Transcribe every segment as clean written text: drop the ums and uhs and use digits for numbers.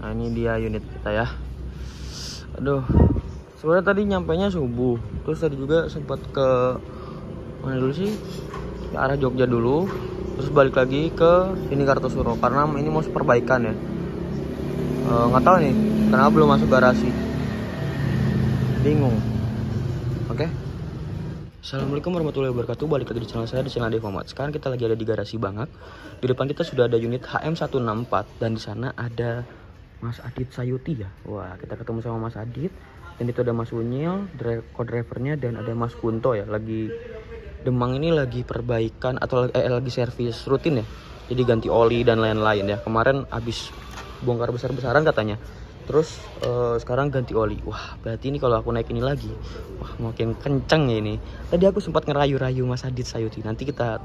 Nah ini dia unit kita ya. Aduh, sebenarnya tadi nyampainya subuh. Terus tadi juga sempat ke mana dulu sih? Ke arah Jogja dulu. Terus balik lagi ke sini Kartosuro karena ini mau perbaikan ya. Nggak tahu nih, kenapa belum masuk garasi. Bingung. Oke. Assalamualaikum warahmatullahi wabarakatuh. Balik lagi di channel saya, di channel Dev Muhammad. Sekarang kita lagi ada di garasi Bangak. Di depan kita sudah ada unit HM164 dan di sana ada Mas Adit Sayuti ya. Wah, kita ketemu sama Mas Adit. Dan itu ada Mas Unyil, co-drivernya, dan ada Mas Kunto ya. Lagi Demang ini lagi perbaikan atau lagi servis rutin ya. Jadi ganti oli dan lain-lain ya. Kemarin habis bongkar besar-besaran katanya. Terus sekarang ganti oli. Wah, berarti ini kalau aku naik ini lagi, wah makin kenceng ya ini. Tadi aku sempat ngerayu-rayu Mas Adit Sayuti. Nanti kita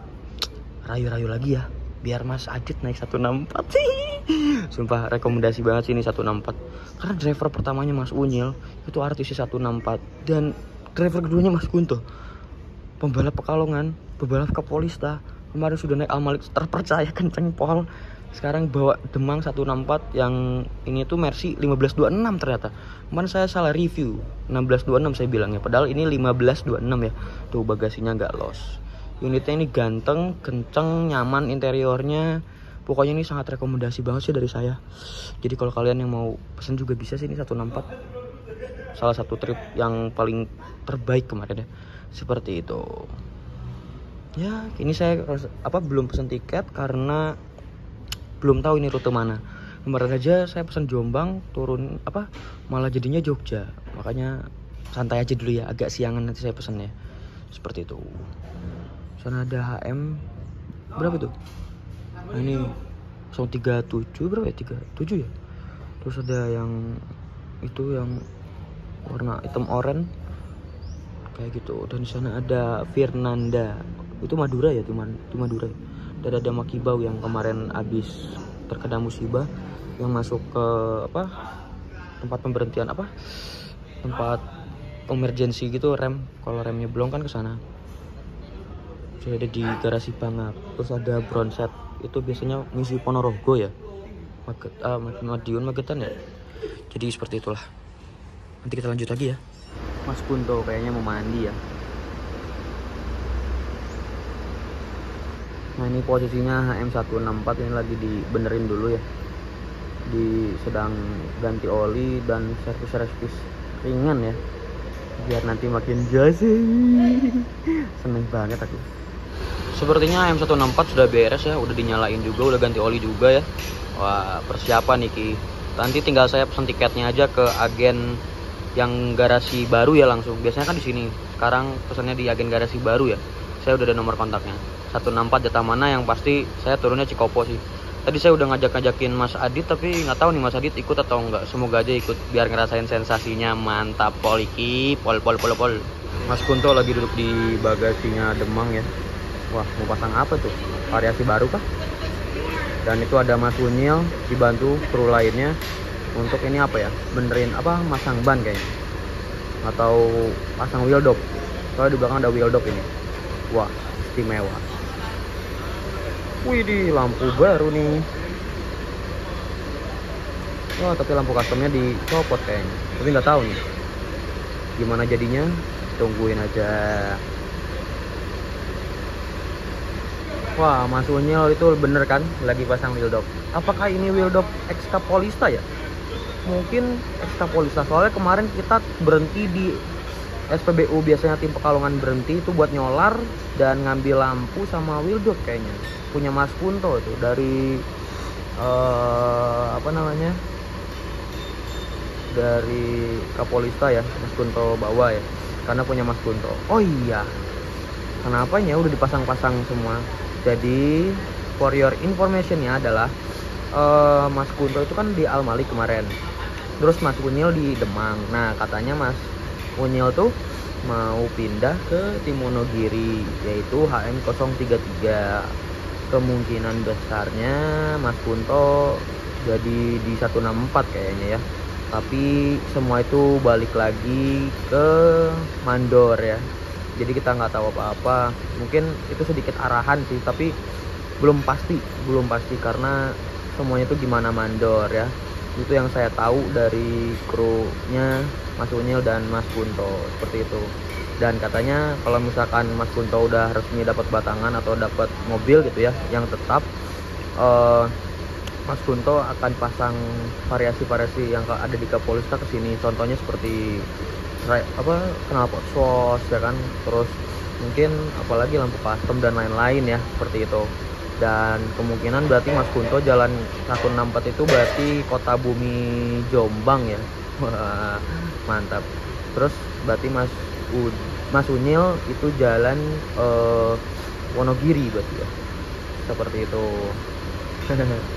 rayu-rayu lagi ya, biar Mas Adit naik 164 sih. Sumpah rekomendasi banget sih ini 164. Karena driver pertamanya Mas Unyil itu artisnya 164 dan driver keduanya Mas Kunto, pembalap Pekalongan, pembalap Kapolista. Kemarin sudah naik Almalik terpercaya kenceng pol. Sekarang bawa Demang 164 yang ini tuh Mercy 1526 ternyata. Kemarin saya salah review 1626 saya bilangnya, padahal ini 1526 ya. Tuh bagasinya nggak los. Unitnya ini ganteng, kenceng, nyaman interiornya. Pokoknya ini sangat rekomendasi banget sih dari saya. Jadi kalau kalian yang mau pesen juga bisa sih, ini 164 salah satu trip yang paling terbaik kemarin ya. Seperti itu. Ya, ini saya belum pesan tiket karena belum tahu ini rute mana. Kemarin aja saya pesan Jombang, turun malah jadinya Jogja. Makanya santai aja dulu ya, agak siangan nanti saya pesannya. Seperti itu. Sana ada HM berapa tuh? Nah, ini 037 berapa ya? 37 ya. Terus ada yang itu yang warna hitam oranye kayak gitu. Dan di sana ada Firnanda. Itu Madura ya, itu Madura. Dan ada Makibau yang kemarin habis terkena musibah yang masuk ke tempat pemberhentian tempat emergency gitu, rem. Kalau remnya belum kan ke sana. Saya ada di garasi Bangak. Terus ada Bronset, itu biasanya ngisi Ponorogo ya, Madiun Magetan ya. Jadi seperti itulah. Nanti kita lanjut lagi ya. Mas Kunto kayaknya mau mandi ya. Nah, ini posisinya HM164 ini lagi dibenerin dulu ya. Sedang ganti oli dan servis ringan ya. Biar nanti makin jazzy. Seneng banget aku. Sepertinya HM164 sudah beres ya, udah dinyalain juga, udah ganti oli juga ya. Wah, persiapan nih Ki. Nanti tinggal saya pesan tiketnya aja ke agen yang garasi baru ya langsung. Biasanya kan di sini. Sekarang pesannya di agen garasi baru ya. Saya udah ada nomor kontaknya. 164 jatah mana, yang pasti saya turunnya Cikopo sih. Tadi saya udah ngajakin Mas Adit, tapi nggak tahu nih Mas Adit ikut atau enggak. Semoga aja ikut biar ngerasain sensasinya. Mantap Poliki, pol. Mas Kunto lagi duduk di bagasinya Demang ya. Wah, mau pasang apa tuh? Variasi baru kah? Dan itu ada Mas Unyil dibantu kru lainnya untuk ini benerin masang ban kayaknya. Atau pasang wheel dop. Soalnya di belakang ada wheel dop ini. Wah, istimewa. Wih, di lampu baru nih. Wah, tapi lampu customnya dicopot kayaknya. Tapi nggak tahu nih gimana jadinya. Tungguin aja. Wah, Mas Unyil itu bener kan lagi pasang wheel dop. Apakah ini wheel dop XK Polista ya? Mungkin XK Polista. Soalnya kemarin kita berhenti di SPBU, biasanya tim Pekalongan berhenti itu buat nyolar dan ngambil lampu sama wheel dop kayaknya. Punya Mas Kunto itu dari dari Kapolista ya, Mas Kunto bawa ya. Karena punya Mas Kunto. Oh iya. Kenapa ya udah dipasang-pasang semua. Jadi for your information-nya adalah Mas Kunto itu kan di Al Malik kemarin. Terus Mas Unyil di Demang. Nah, katanya Mas Unyil tuh mau pindah ke tim Wonogiri, yaitu HM033. Kemungkinan besarnya Mas Kunto jadi di 164 kayaknya ya. Tapi semua itu balik lagi ke Mandor ya. Jadi kita nggak tahu apa-apa. Mungkin itu sedikit arahan sih, tapi belum pasti karena semuanya itu gimana Mandor ya. Itu yang saya tahu dari krunya Mas Unyil dan Mas Kunto, seperti itu. Dan katanya kalau misalkan Mas Kunto udah resmi dapat batangan atau dapat mobil gitu ya yang tetap, Mas Kunto akan pasang variasi-variasi yang ada di Kapolista ke sini. Contohnya seperti knalpot sos ya kan, terus mungkin apalagi lampu custom dan lain-lain ya, seperti itu. Dan kemungkinan berarti Mas Kunto jalan 164 itu berarti Kota Bumi Jombang ya. Wah, mantap. Terus berarti Mas Unyil itu jalan Wonogiri berarti ya, seperti itu.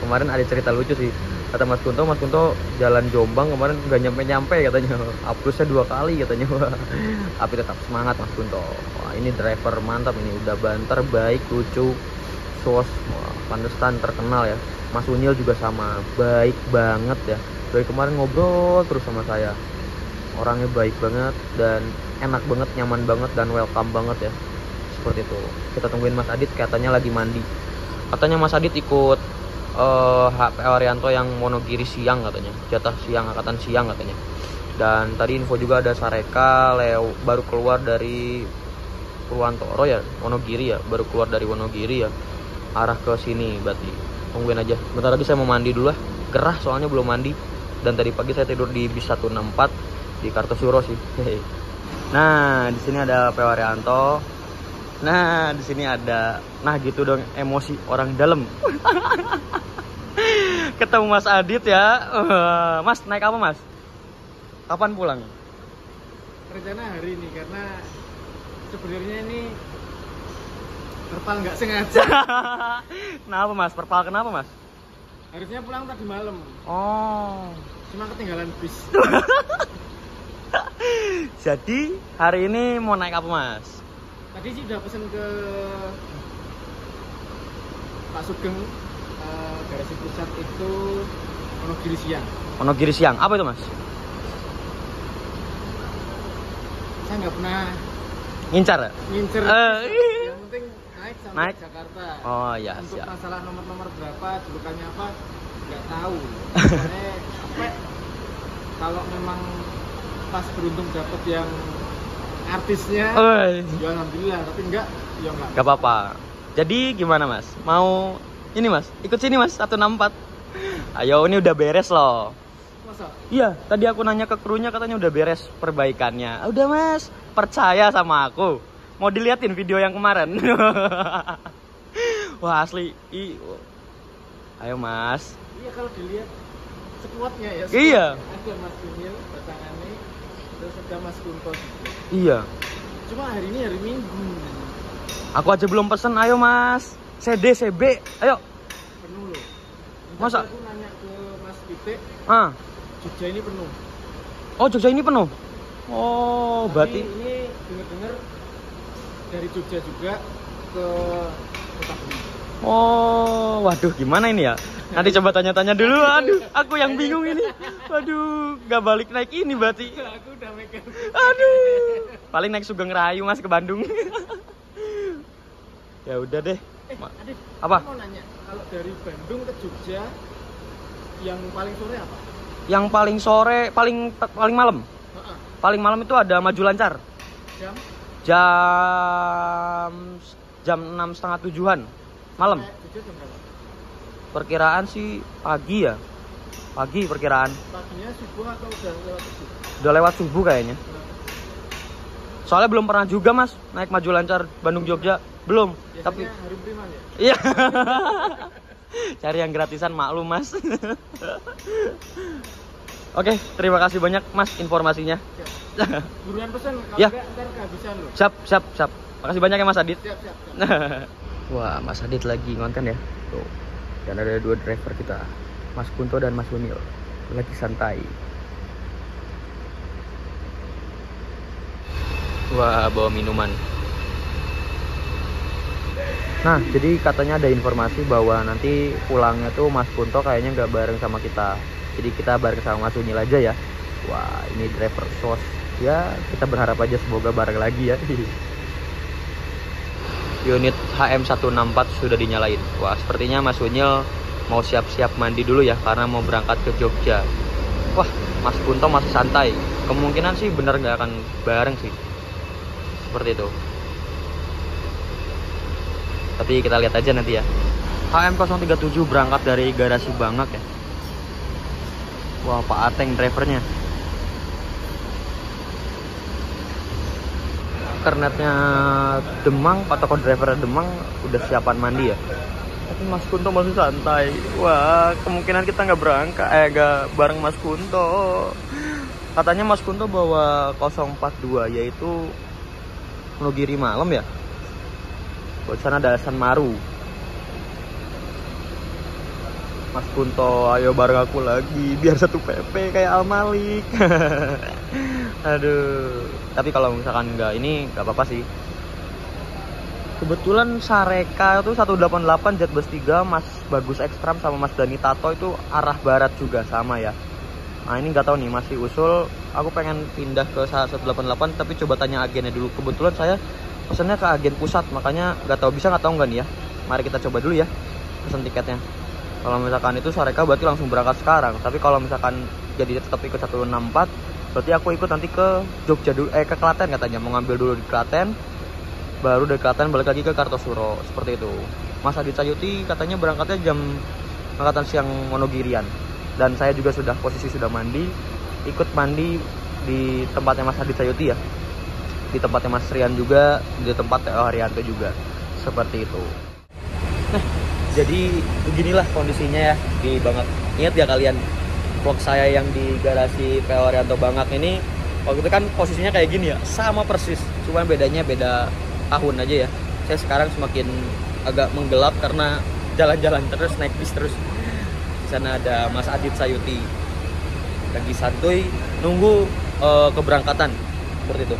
Kemarin ada cerita lucu sih, kata Mas Kunto jalan Jombang kemarin nggak nyampe katanya, hapusnya 2 kali katanya. Tapi tetap semangat Mas Kunto. Wah, ini driver mantap ini, udah banter, baik, lucu, sos, pantesan terkenal ya. Mas Unyil juga sama, baik banget ya. Dari kemarin ngobrol terus sama saya, orangnya baik banget dan enak banget, nyaman banget dan welcome banget ya, seperti itu. Kita tungguin Mas Adit, katanya lagi mandi. Katanya Mas Adit ikut HP Arianto yang Wonogiri siang katanya, jatah siang, angkatan siang katanya. Dan tadi info juga ada Sareka baru keluar dari Purwantoro ya, Wonogiri ya, baru keluar dari Wonogiri ya, arah ke sini berarti. tungguin aja. Bentar lagi saya mau mandi dulu lah. Gerah soalnya belum mandi. Dan tadi pagi saya tidur di bis 164 di Kartosuro sih. Nah, di sini ada P. Waryanto. Nah, di sini ada, nah gitu dong emosi orang dalam. Ketemu Mas Adit ya. Mas, naik apa Mas? Kapan pulang? Rencana hari ini, karena sebenarnya ini perpal nggak sengaja. Kenapa Mas? Perpal kenapa Mas? Harusnya pulang tadi malam. Oh. Cuma ketinggalan bis. Jadi hari ini mau naik apa Mas? Tadi sih udah pesen ke Pak Sugeng, garasi pusat itu Wonogiri siang. Wonogiri siang, apa itu Mas? Saya nggak pernah Ngincar ya? ngincer. Yang penting naik sampai Naik? Jakarta. Oh ya, Untuk siap. masalah nomor-nomor berapa, julukannya apa, nggak tahu. Soalnya capek. Kalau memang pas beruntung dapet yang artisnya, ya alhamdulillah. Tapi enggak, ya enggak. Gak apa-apa. Jadi gimana Mas? Mau ini Mas? Ikut sini Mas, 164. Ayo, ini udah beres loh. Masa? Iya, tadi aku nanya ke krunya katanya udah beres perbaikannya. Udah Mas, percaya sama aku. Mau diliatin video yang kemarin. Wah asli. Ayo Mas. Iya, kalau dilihat sekuatnya ya. Iya. Ada Mas Kunil batangane, terus ada Mas Kunto juga. Iya. Cuma hari ini hari Minggu. Aku aja belum pesen. Ayo Mas. CD, CB. Ayo. Penuh loh. Masa? Aku nanya ke Mas Pitik, Ah. Jogja ini penuh. Oh, Jogja ini penuh. Oh, Tapi berarti ini dengar-dengar dari Jogja juga ke Kota Bumi. oh, waduh gimana ini ya? Nanti coba tanya-tanya dulu. Aduh, aku yang bingung ini. Waduh, gak balik naik ini berarti. Aku udah megang. Aduh. Paling naik Sugeng Rayu Mas ke Bandung. Ya udah deh. Adit, Apa? aku mau nanya, kalau dari Bandung ke Jogja yang paling sore apa? Yang paling sore, paling malam. Heeh. Paling malam itu ada Maju Lancar. Jam? Jam 6:30-7-an malam. Jogja jam berapa? Perkiraan sih pagi ya. Pagi perkiraan. Paginya subuh atau udah lewat subuh? Udah lewat subuh kayaknya. Soalnya belum pernah juga Mas naik Maju Lancar Bandung Jogja. Belum. Biasanya Tapi hari priman ya? iya. Cari yang gratisan maklum Mas. Oke, terima kasih banyak Mas informasinya. Siap. Buruan pesan, kalau Ya. enggak ntar kehabisan loh. Siap. Makasih banyak ya Mas Adit. Siap. Wah, Mas Adit lagi ngonten ya. Tuh. Dan ada dua driver kita, Mas Kunto dan Mas Unil. Lagi santai. Wah, bawa minuman. Nah, jadi katanya ada informasi bahwa nanti pulangnya tuh Mas Kunto kayaknya nggak bareng sama kita. Jadi kita bareng sama Mas Unil aja ya. Wah, ini driver sos. Ya, kita berharap aja semoga bareng lagi ya. Unit HM164 sudah dinyalain. Wah, sepertinya Mas Unil mau siap-siap mandi dulu ya karena mau berangkat ke Jogja. Wah, Mas Kunto masih santai. Kemungkinan sih bener nggak akan bareng sih. Seperti itu. Tapi kita lihat aja nanti ya. HM037 berangkat dari garasi Bangak ya. Wah, Pak Ateng drivernya. Kernetnya Demang, Pak Toko driver Demang udah siapan mandi ya. Tapi Mas Kunto masih santai. Wah, kemungkinan kita nggak berangkat, nggak bareng Mas Kunto. Katanya Mas Kunto bawa 042 yaitu Wonogiri malam ya. Buat sana ada San Maru. Mas Kunto, ayo bareng aku lagi biar satu PP kayak Al Malik. Aduh. Tapi kalau misalkan nggak ini nggak apa-apa sih. Kebetulan Sareka itu 188 Jet Bus 3 Mas Bagus Ekstram sama Mas Dani Tato itu arah barat juga sama ya. Nah ini nggak tahu nih masih usul. Aku pengen pindah ke 188 tapi coba tanya agennya dulu. Kebetulan saya pesennya ke agen pusat makanya nggak tahu bisa nggak tahu nggak nih ya. Mari kita coba dulu ya pesen tiketnya. Kalau misalkan itu Sareka berarti langsung berangkat sekarang. Tapi kalau misalkan jadi tetap ikut 164 berarti aku ikut nanti ke Jogja dulu, ke Klaten katanya mau ngambil dulu di Klaten. baru dari Klaten balik lagi ke Kartosuro, seperti itu. Mas Adit Sayuti katanya berangkatnya jam angkatan siang Wonogirian, dan saya juga sudah mandi, ikut mandi di tempatnya Mas Adit Sayuti ya, di tempatnya Mas Rian juga, di tempat Theo Haryanto juga, seperti itu. Nah, jadi beginilah kondisinya ya di Bangak. Ingat ya kalian vlog saya yang di garasi Theo Haryanto Bangak ini, waktu itu kan posisinya kayak gini ya, sama persis, cuman bedanya beda tahun aja ya. Saya sekarang semakin agak menggelap karena jalan-jalan terus, naik bis terus. Di sana ada Mas Adit Sayuti lagi santuy nunggu keberangkatan, seperti itu.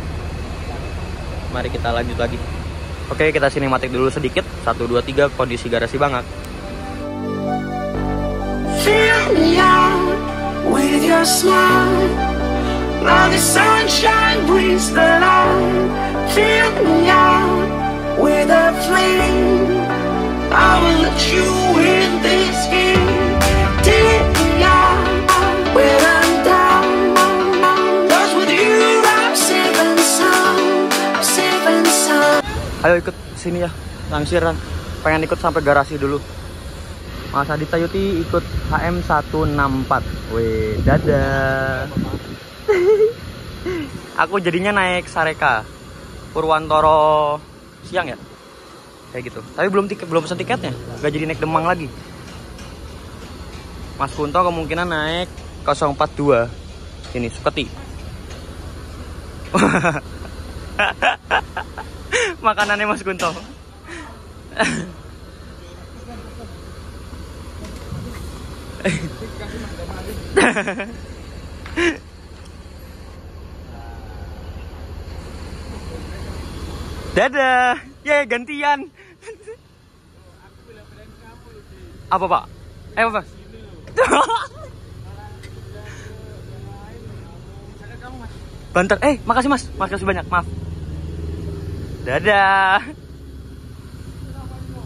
Mari kita lanjut lagi. Oke, kita sinematik dulu sedikit. 1, 2, 3 kondisi garasi Bangak. Fill me out with your smile. Now the sunshine brings the light. Fill me out with a flame. I will let you in this game. Take me out when I'm down. 'Cause with you I'm safe and sound. I'm safe and sound. Ayo ikut sini ya, langsiran. Pengen ikut sampai garasi dulu. Mas Adit Sayuti ikut HM164. Weh, dadah. Aku jadinya naik Sareka Purwantoro siang ya, kayak gitu. Tapi belum pesen tiketnya, gak jadi naik Demang lagi. Mas Kunto kemungkinan naik 042 ini Suketi. Makanannya Mas Kunto. Dadah, ya gantian. Apa Pak? Apa Pak? Banter, makasih Mas, makasih banyak, maaf. Dadah.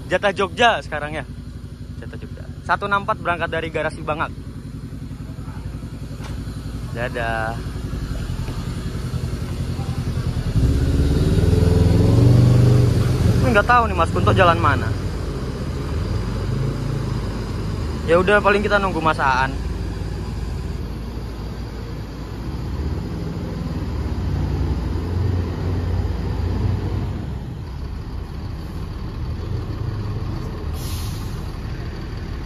Jatah Jogja sekarang ya. Jatah Jogja. 164 berangkat dari garasi Bangak. Dadah. Nggak tahu nih Mas Kunto jalan mana. Ya udah, paling kita nunggu Mas Aan.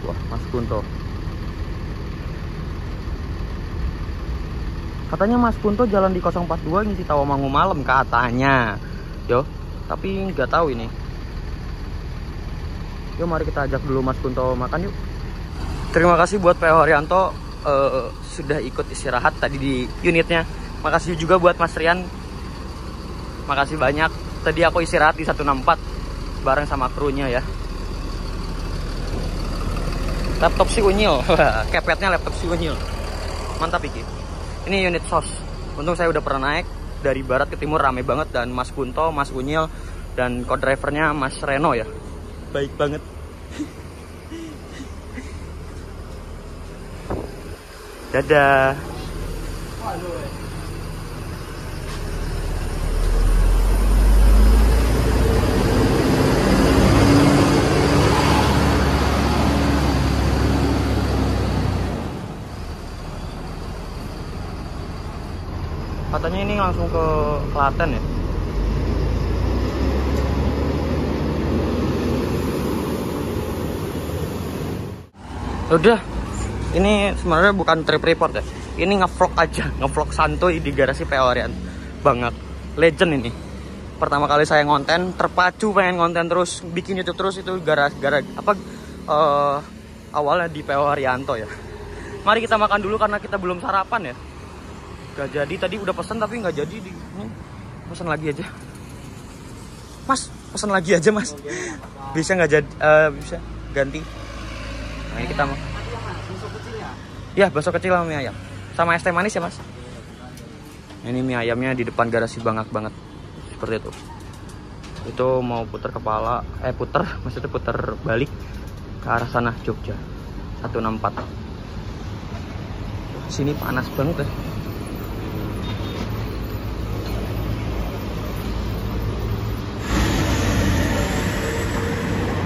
Wah, Mas Kunto. Katanya Mas Kunto jalan di 042 ngisi Tawamangu malam katanya. Yo, tapi nggak tahu ini. Yuk mari kita ajak dulu Mas Kunto makan yuk. Terima kasih buat Theo Haryanto sudah ikut istirahat tadi di unitnya. Makasih juga buat Mas Rian. Makasih banyak. Tadi aku istirahat di 164 bareng sama krunya ya. Laptop si Unyil. Kepetnya laptop si Unyil. Mantap iki. Ini unit sos. Untung saya udah pernah naik dari barat ke timur, rame banget, dan Mas Kunto, Mas Unyil, dan co-drivernya Mas Reno ya. Baik banget. Dadah. Katanya ini langsung ke Klaten ya. Udah, ini sebenarnya bukan trip report ya. Ini ngevlog aja, ngevlog santuy di garasi Theo Haryanto Bangak. Legend ini. Pertama kali saya ngonten, terpacu pengen ngonten terus, bikin YouTube terus, itu awalnya di Theo Haryanto ya. Mari kita makan dulu karena kita belum sarapan ya. Gak jadi, tadi udah pesen tapi nggak jadi di ini. Pesen lagi aja. Mas, pesen lagi aja Mas. Bisa nggak jadi? Bisa ganti. Nah, ini kita mau. Ya, bakso kecil sama mie ayam. Sama es teh manis ya Mas. Ini mie ayamnya di depan garasi Bangak banget. Seperti itu. Itu mau putar kepala, maksudnya putar balik ke arah sana Jogja. 164. Sini panas banget ya.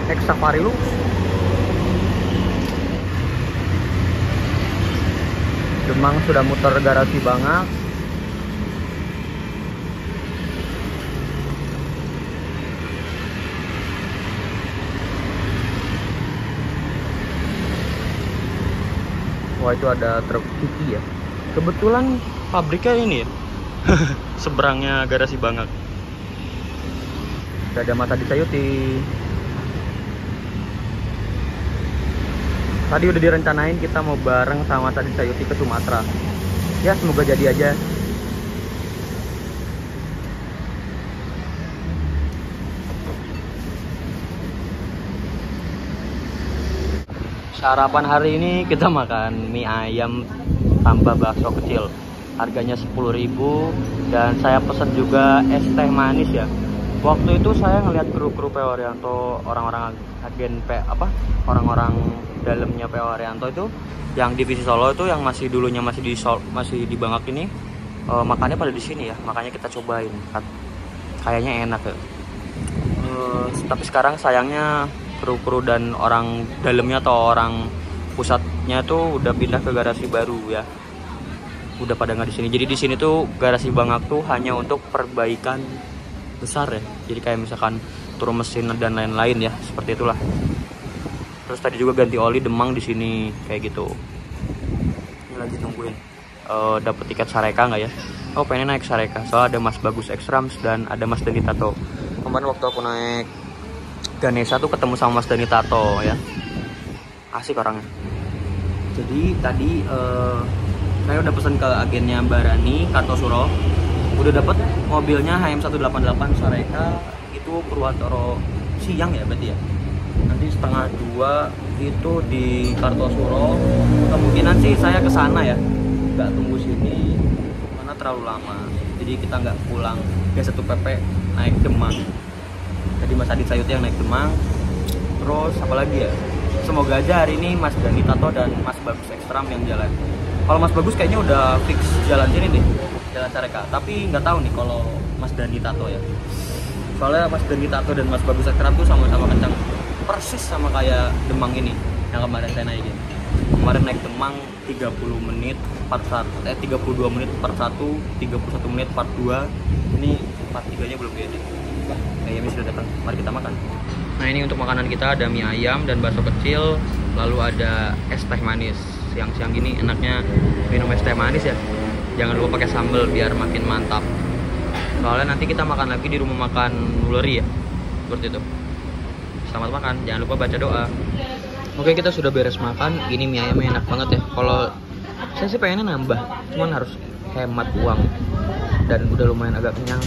Naik safari lu. Demang sudah muter garasi banget. Wah, itu ada truk Kiki ya. Kebetulan pabriknya ini ya. Seberangnya garasi Bangak. Udah ada Mas Adi Sayuti. Tadi udah direncanain kita mau bareng sama Mas Adi Sayuti ke Sumatera. Ya, semoga jadi aja. Sarapan hari ini kita makan mie ayam tambah bakso kecil. Harganya 10.000 dan saya pesan juga es teh manis ya. Waktu itu saya ngelihat kru-kru PO Haryanto, orang-orang agen orang-orang dalamnya PO Haryanto itu yang divisi Solo itu yang masih dulunya masih di Bangak ini makannya pada di sini ya. Makanya kita cobain. Kayaknya enak ya. Tapi sekarang sayangnya kru-kru dan orang dalamnya atau orang pusatnya tuh udah pindah ke garasi baru ya. Udah pada nggak di sini. Jadi di sini tuh garasi Bangak tuh hanya untuk perbaikan besar ya. Jadi kayak misalkan turun mesin dan lain-lain ya, seperti itulah. Terus tadi juga ganti oli Demang di sini kayak gitu. Ini lagi nungguin dapet tiket Sareka nggak ya? Oh, pengen naik Sareka. Soalnya ada Mas Bagus Extrams dan ada Mas Dani Tato. Kemarin waktu aku naik Ganesha tuh ketemu sama Mas Dani Tato ya. Asik orangnya. Jadi tadi saya udah pesen ke agennya Barani Kartosuro. Udah dapet mobilnya HM188 Sareka. Itu Purwantoro siang ya berarti ya. Nanti 1:30 itu di Kartosuro. Kemungkinan sih saya ke sana ya. Nggak tunggu sini karena terlalu lama. Jadi kita nggak pulang. Biasa 1 PP naik Demang. Tadi Mas Adit Sayuti yang naik Demang. Terus apa lagi ya? Semoga aja hari ini Mas Dani Tato dan Mas Bagus Ekstram yang jalan. Kalau Mas Bagus kayaknya udah fix jalan sini deh, jalan Sareka. Tapi nggak tahu nih kalau Mas Dani Tato ya. Soalnya Mas Dani Tato dan Mas Bagus Ekstram tuh sama-sama kencang. Persis sama kayak Demang ini yang kemarin saya naikin. Kemarin naik Demang 30 menit part 1, 32 menit part 1, 31 menit part 2. Ini part 3-nya belum jadi. Ayamnya sudah datang, mari kita makan. Nah, ini untuk makanan kita ada mie ayam dan bakso kecil, lalu ada es teh manis. Siang-siang gini enaknya minum es teh manis ya. Jangan lupa pakai sambal biar makin mantap. Soalnya nanti kita makan lagi di rumah makan Nuleri ya. Seperti itu. Selamat makan, jangan lupa baca doa. Oke, kita sudah beres makan. Ini mie ayamnya enak banget ya. Kalau saya sih pengennya nambah, cuman harus hemat uang. Dan udah lumayan agak kenyang.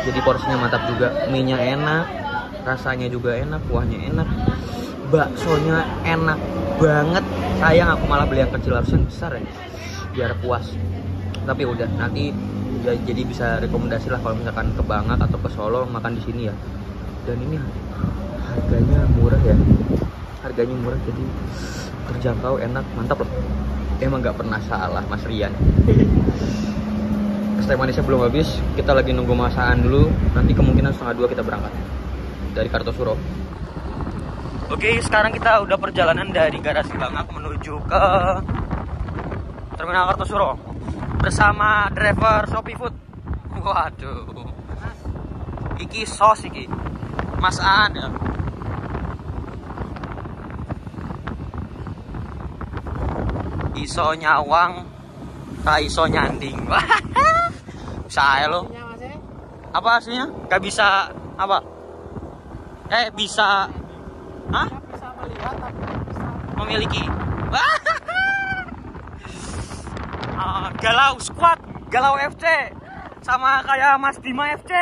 Jadi porsinya mantap juga. Mie-nya enak, rasanya juga enak, kuahnya enak, baksonya enak banget. Sayang aku malah beli yang kecil, harusnya besar ya, biar puas. Tapi udah, nanti ya, jadi bisa rekomendasi lah kalau misalkan ke Bangak atau ke Solo makan di sini ya. Dan ini harganya murah ya, harganya murah jadi terjangkau, enak, mantap loh. Emang nggak pernah salah Mas Rian. Es teh manisnya belum habis, kita lagi nunggu masakan dulu. Nanti kemungkinan 1:30 kita berangkat dari Kartosuro. Oke, sekarang kita udah perjalanan dari garasi Bangak menuju ke Terminal Kartosuro bersama driver Shopee Food. Waduh, iki sos iki Mas An ya. Iso nyawang, tak iso nyanding. Saya lo. Apa aslinya? Gak bisa apa? Bisa. Hah? Bisa melihat tapi bisa memiliki. Galau squad, Galau FC. Sama kayak Mas Bima FC.